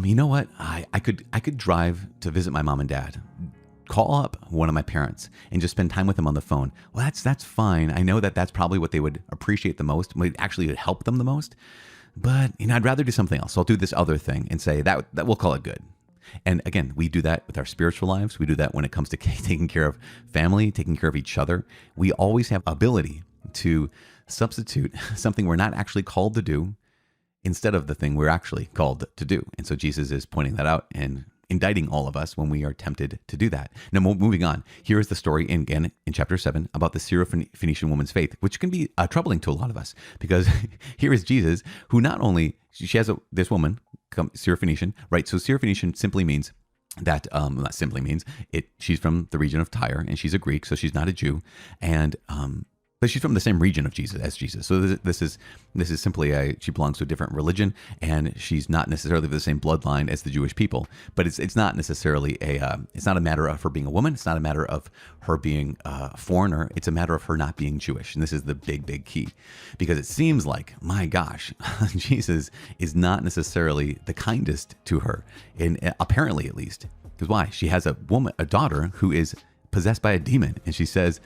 You know what? I could drive to visit my mom and dad. Call up one of my parents and just spend time with them on the phone. Well, that's fine. I know that that's probably what they would appreciate the most. Might actually help them the most. But I'd rather do something else. So I'll do this other thing and say that we'll call it good. And again, we do that with our spiritual lives. We do that when it comes to taking care of family, taking care of each other. We always have ability to substitute something we're not actually called to do instead of the thing we're actually called to do. And so Jesus is pointing that out and indicting all of us when we are tempted to do that. Now, moving on, here is the story again in chapter 7 about the Syrophoenician woman's faith, which can be troubling to a lot of us because here is Jesus who not only, she has this woman, Syrophoenician, right? So Syrophoenician simply means that, not simply means, she's from the region of Tyre and she's a Greek, so she's not a Jew. And, but she's from the same region of Jesus as Jesus. So this is simply she belongs to a different religion, and she's not necessarily the same bloodline as the Jewish people. But it's not necessarily it's not a matter of her being a woman. It's not a matter of her being a foreigner. It's a matter of her not being Jewish. And this is the big key, because it seems like, my gosh, Jesus is not necessarily the kindest to her, apparently at least. Because why? She has a daughter who is possessed by a demon, and she says,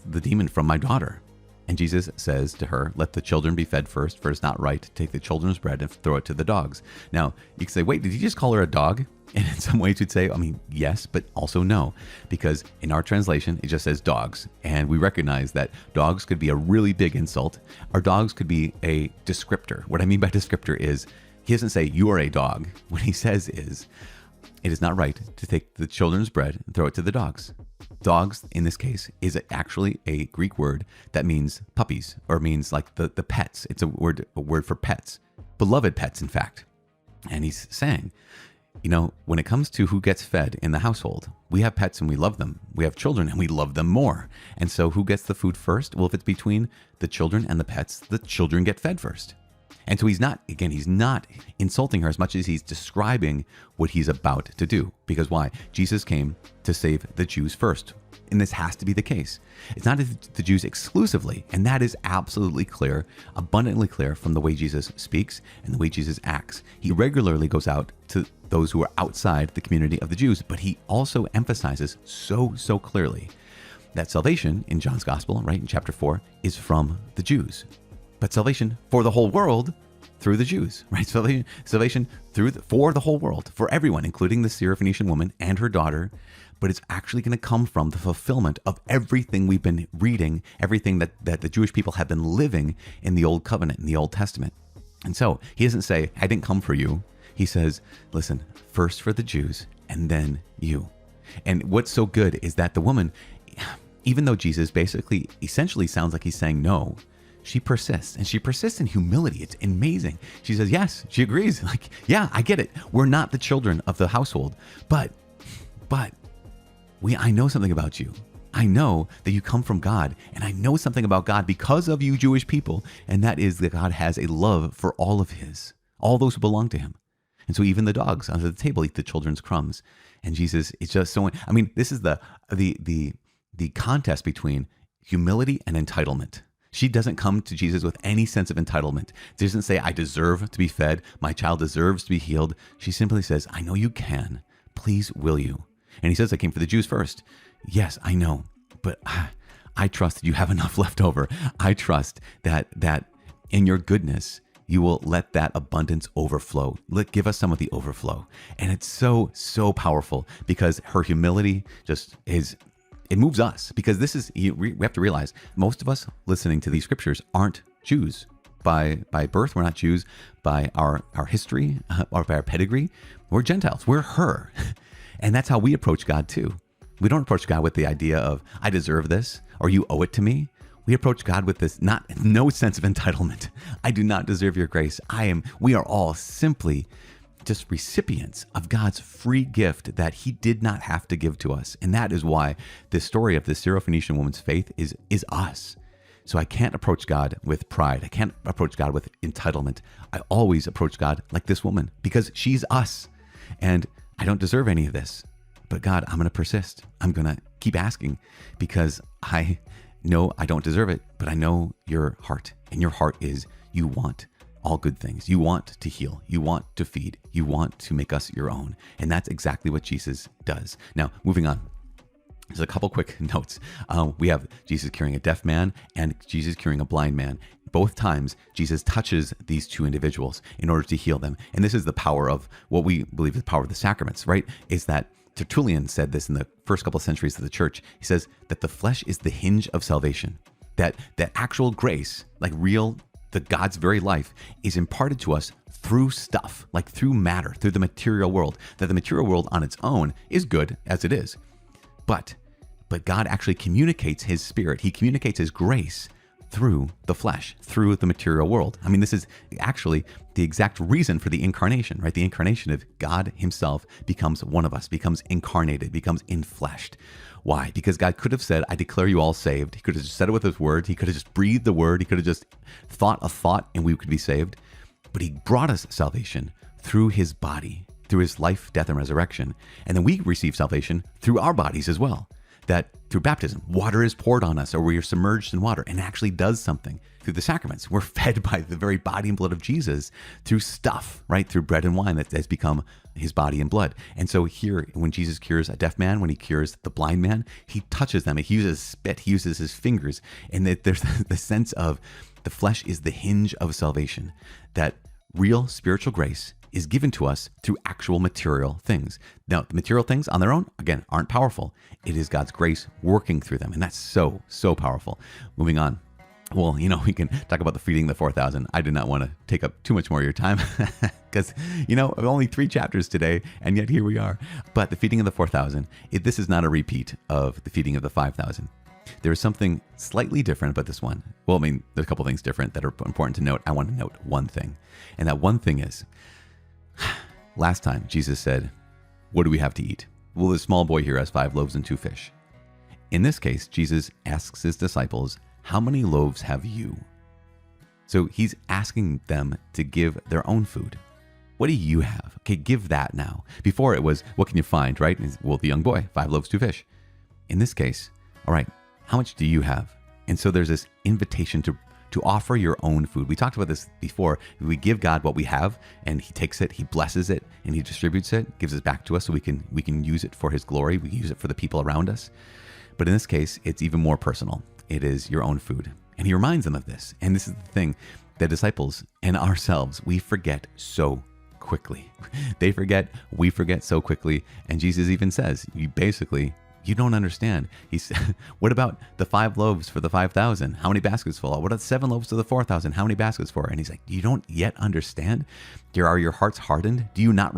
the demon from my daughter. And Jesus says to her, let the children be fed first, for it's not right to take the children's bread and throw it to the dogs. Now, you can say, wait, did he just call her a dog? And in some ways you'd say, yes, but also no, because in our translation, it just says dogs. And we recognize that dogs could be a really big insult. Our dogs could be a descriptor. What I mean by descriptor is, he doesn't say you are a dog. What he says is, it is not right to take the children's bread and throw it to the dogs. Dogs, in this case, is actually a Greek word that means puppies, or means like the pets. It's a word for pets, beloved pets, in fact. And he's saying, when it comes to who gets fed in the household, we have pets and we love them. We have children and we love them more. And so who gets the food first? Well, if it's between the children and the pets, the children get fed first. And so he's not insulting her as much as he's describing what he's about to do. Because why? Jesus came to save the Jews first. And this has to be the case. It's not the Jews exclusively. And that is absolutely clear, abundantly clear from the way Jesus speaks and the way Jesus acts. He regularly goes out to those who are outside the community of the Jews, but he also emphasizes so clearly that salvation in John's gospel, right, in chapter 4, is from the Jews. But salvation for the whole world through the Jews, right? Salvation for the whole world, for everyone, including the Syrophoenician woman and her daughter. But it's actually going to come from the fulfillment of everything we've been reading, everything that the Jewish people have been living in the Old Covenant, in the Old Testament. And so he doesn't say, I didn't come for you. He says, listen, first for the Jews and then you. And what's so good is that the woman, even though Jesus essentially sounds like he's saying no, she persists, and she persists in humility. It's amazing. She says, yes, she agrees. Like, yeah, I get it. We're not the children of the household, but I know something about you. I know that you come from God, and I know something about God because of you Jewish people, and that is that God has a love for all those who belong to him. And so even the dogs under the table eat the children's crumbs. And Jesus is just so, this is the contest between humility and entitlement. She doesn't come to Jesus with any sense of entitlement. She doesn't say, I deserve to be fed. My child deserves to be healed. She simply says, I know you can. Please, will you? And he says, I came for the Jews first. Yes, I know. But I trust that you have enough left over. I trust that in your goodness, you will let that abundance overflow. Give us some of the overflow. And it's so powerful because her humility it moves us, because we have to realize most of us listening to these scriptures aren't Jews by birth. We're not Jews by our history or by our pedigree. We're Gentiles. We're her. And that's how we approach God too. We don't approach God with the idea of, I deserve this, or you owe it to me. We approach God with this no sense of entitlement. I do not deserve your grace. We are all simply just recipients of God's free gift that he did not have to give to us. And that is why this story of the Syrophoenician woman's faith is us. So I can't approach God with pride. I can't approach God with entitlement. I always approach God like this woman, because she's us. And I don't deserve any of this. But God, I'm going to persist. I'm going to keep asking, because I know I don't deserve it, but I know your heart. And your heart is, you want all good things. You want to heal. You want to feed. You want to make us your own. And that's exactly what Jesus does. Now, moving on. There's a couple quick notes. We have Jesus curing a deaf man and Jesus curing a blind man. Both times, Jesus touches these two individuals in order to heal them. And this is the power of what we believe is the power of the sacraments, right? Is that Tertullian said this in the first couple of centuries of the church. He says that the flesh is the hinge of salvation. That actual grace, like the God's very life, is imparted to us through stuff, like through matter, through the material world. That the material world on its own is good as it is. But God actually communicates his spirit. He communicates his grace through the flesh, through the material world. I mean, this is actually the exact reason for the incarnation, right? The incarnation of God himself becomes one of us, becomes incarnated, becomes infleshed. Why? Because God could have said, I declare you all saved. He could have just said it with his word. He could have just breathed the word. He could have just thought a thought and we could be saved. But he brought us salvation through his body, through his life, death, and resurrection. And then we receive salvation through our bodies as well. That through baptism, water is poured on us, or we are submerged in water, and it actually does something. Through the sacraments, we're fed by the very body and blood of Jesus through stuff, right? Through bread and wine that has become his body and blood. And so here, when Jesus cures a deaf man, when he cures the blind man, he touches them. He uses spit, he uses his fingers. And that there's the sense of the flesh is the hinge of salvation, that real spiritual grace is given to us through actual material things. Now, the material things on their own, again, aren't powerful. It is God's grace working through them. And that's so, so powerful. Moving on. Well, we can talk about the feeding the 4,000. I did not want to take up too much more of your time because, only 3 chapters today, and yet here we are. But the feeding of the 4,000, this is not a repeat of the feeding of the 5,000. There is something slightly different about this one. Well, I mean, there's a couple things different that are important to note. I want to note one thing. And that one thing is, last time Jesus said, what do we have to eat? Well, the small boy here has 5 loaves and 2 fish. In this case, Jesus asks his disciples, how many loaves have you? So he's asking them to give their own food. What do you have? Okay, give that now. Before it was, what can you find, right? Well, the young boy, 5 loaves, 2 fish. In this case, all right, how much do you have? And so there's this invitation to offer your own food. We talked about this before. We give God what we have, and he takes it, he blesses it, and he distributes it, gives it back to us so we can use it for his glory. We use it for the people around us. But in this case, it's even more personal. It is your own food. And he reminds them of this. And this is the thing, the disciples and ourselves, we forget so quickly. They forget, we forget so quickly. And Jesus even says, you don't understand. He said, what about the 5 loaves for the 5,000? How many baskets full? What about 7 loaves to the 4,000? How many baskets for? And he's like, you don't yet understand? Are your hearts hardened? Do you not